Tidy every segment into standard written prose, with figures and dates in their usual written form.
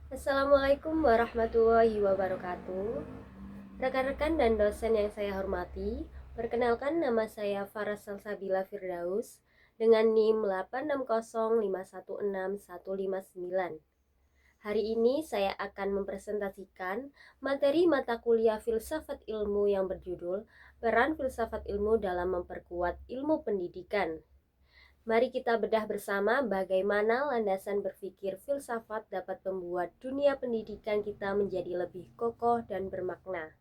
Assalamualaikum warahmatullahi wabarakatuh. Rekan-rekan dan dosen yang saya hormati, perkenalkan nama saya Farah Salsabila Firdaus dengan NIM 860516159. Hari ini saya akan mempresentasikan materi mata kuliah Filsafat Ilmu yang berjudul Peran Filsafat Ilmu dalam Memperkuat Ilmu Pendidikan. Mari kita bedah bersama bagaimana landasan berpikir filsafat dapat membuat dunia pendidikan kita menjadi lebih kokoh dan bermakna.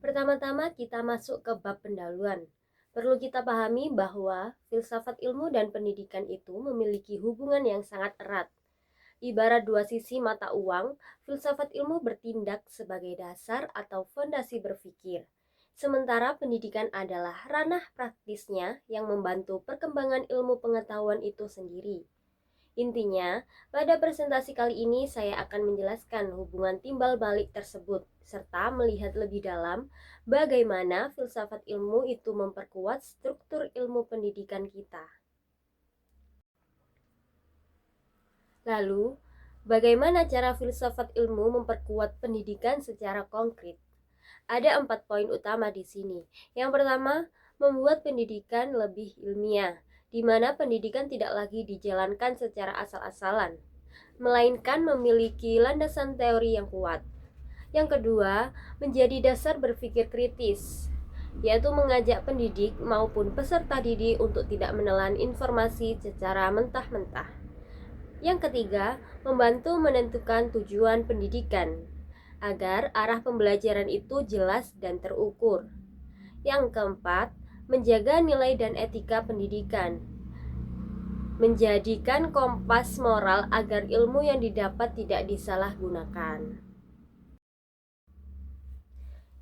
Pertama-tama kita masuk ke bab pendahuluan. Perlu kita pahami bahwa filsafat ilmu dan pendidikan itu memiliki hubungan yang sangat erat. Ibarat dua sisi mata uang, filsafat ilmu bertindak sebagai dasar atau fondasi berpikir. Sementara pendidikan adalah ranah praktisnya yang membantu perkembangan ilmu pengetahuan itu sendiri. Intinya, pada presentasi kali ini saya akan menjelaskan hubungan timbal balik tersebut, serta melihat lebih dalam bagaimana filsafat ilmu itu memperkuat struktur ilmu pendidikan kita. Lalu, bagaimana cara filsafat ilmu memperkuat pendidikan secara konkret? Ada 4 poin utama di sini. Yang pertama, membuat pendidikan lebih ilmiah, di mana pendidikan tidak lagi dijalankan secara asal-asalan, melainkan memiliki landasan teori yang kuat. Yang kedua, menjadi dasar berpikir kritis, yaitu mengajak pendidik maupun peserta didik untuk tidak menelan informasi secara mentah-mentah. Yang ketiga, membantu menentukan tujuan pendidikan agar arah pembelajaran itu jelas dan terukur. Yang keempat, menjaga nilai dan etika pendidikan, menjadikan kompas moral agar ilmu yang didapat tidak disalahgunakan.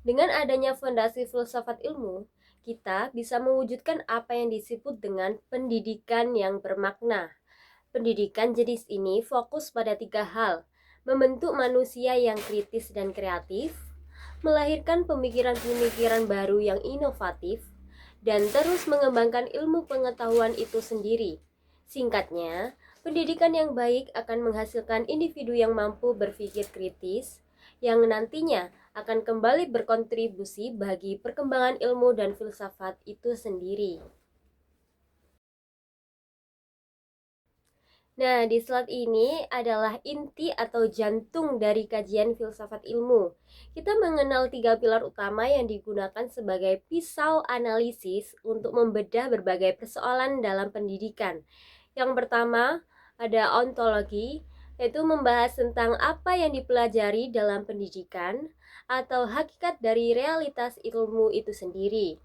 Dengan adanya fondasi filsafat ilmu, kita bisa mewujudkan apa yang disebut dengan pendidikan yang bermakna. Pendidikan jenis ini fokus pada 3 hal: membentuk manusia yang kritis dan kreatif, melahirkan pemikiran-pemikiran baru yang inovatif, dan terus mengembangkan ilmu pengetahuan itu sendiri. Singkatnya, pendidikan yang baik akan menghasilkan individu yang mampu berpikir kritis, yang nantinya akan kembali berkontribusi bagi perkembangan ilmu dan filsafat itu sendiri. Nah, di slide ini adalah inti atau jantung dari kajian filsafat ilmu. Kita mengenal 3 pilar utama yang digunakan sebagai pisau analisis untuk membedah berbagai persoalan dalam pendidikan. Yang pertama, ada ontologi, yaitu membahas tentang apa yang dipelajari dalam pendidikan atau hakikat dari realitas ilmu itu sendiri.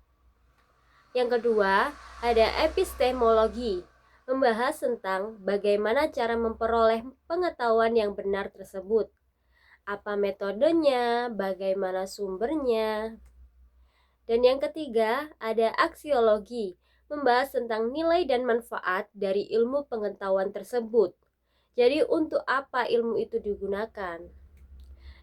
Yang kedua, ada epistemologi, membahas tentang bagaimana cara memperoleh pengetahuan yang benar tersebut, apa metodenya, bagaimana sumbernya. Dan yang ketiga, ada aksiologi, membahas tentang nilai dan manfaat dari ilmu pengetahuan tersebut. Jadi untuk apa ilmu itu digunakan?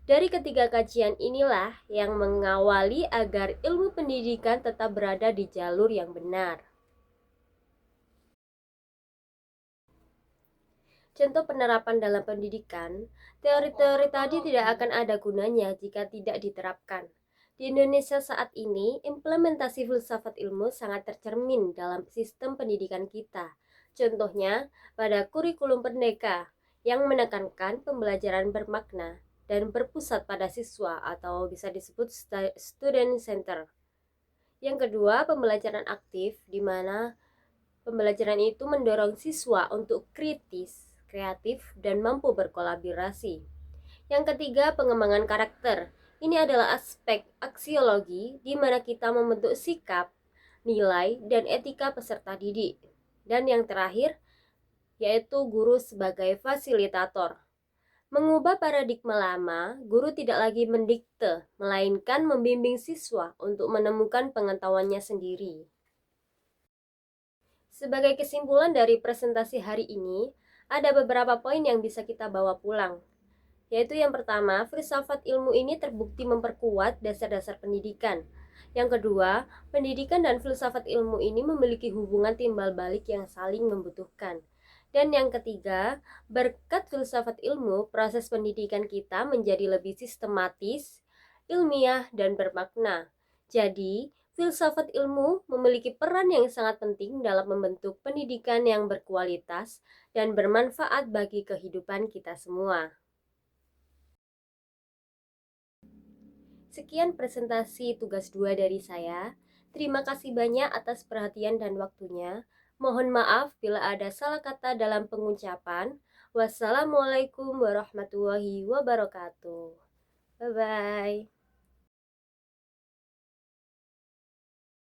Dari ketiga kajian inilah yang mengawali agar ilmu pendidikan tetap berada di jalur yang benar. Contoh penerapan dalam pendidikan, teori-teori tadi tidak akan ada gunanya jika tidak diterapkan. Di Indonesia saat ini, implementasi filsafat ilmu sangat tercermin dalam sistem pendidikan kita. Contohnya, pada kurikulum Merdeka yang menekankan pembelajaran bermakna dan berpusat pada siswa atau bisa disebut student center. Yang kedua, pembelajaran aktif, di mana pembelajaran itu mendorong siswa untuk kritis, kreatif, dan mampu berkolaborasi. Yang ketiga, pengembangan karakter. Ini adalah aspek aksiologi di mana kita membentuk sikap, nilai, dan etika peserta didik. Dan yang terakhir, yaitu guru sebagai fasilitator. Mengubah paradigma lama, guru tidak lagi mendikte, melainkan membimbing siswa untuk menemukan pengetahuannya sendiri. Sebagai kesimpulan dari presentasi hari ini, ada beberapa poin yang bisa kita bawa pulang. Yaitu yang pertama, filsafat ilmu ini terbukti memperkuat dasar-dasar pendidikan. Yang kedua, pendidikan dan filsafat ilmu ini memiliki hubungan timbal balik yang saling membutuhkan. Dan yang ketiga, berkat filsafat ilmu, proses pendidikan kita menjadi lebih sistematis, ilmiah, dan bermakna. Jadi, filsafat ilmu memiliki peran yang sangat penting dalam membentuk pendidikan yang berkualitas dan bermanfaat bagi kehidupan kita semua. Sekian presentasi tugas 2 dari saya. Terima kasih banyak atas perhatian dan waktunya. Mohon maaf bila ada salah kata dalam pengucapan. Wassalamualaikum warahmatullahi wabarakatuh. Bye bye.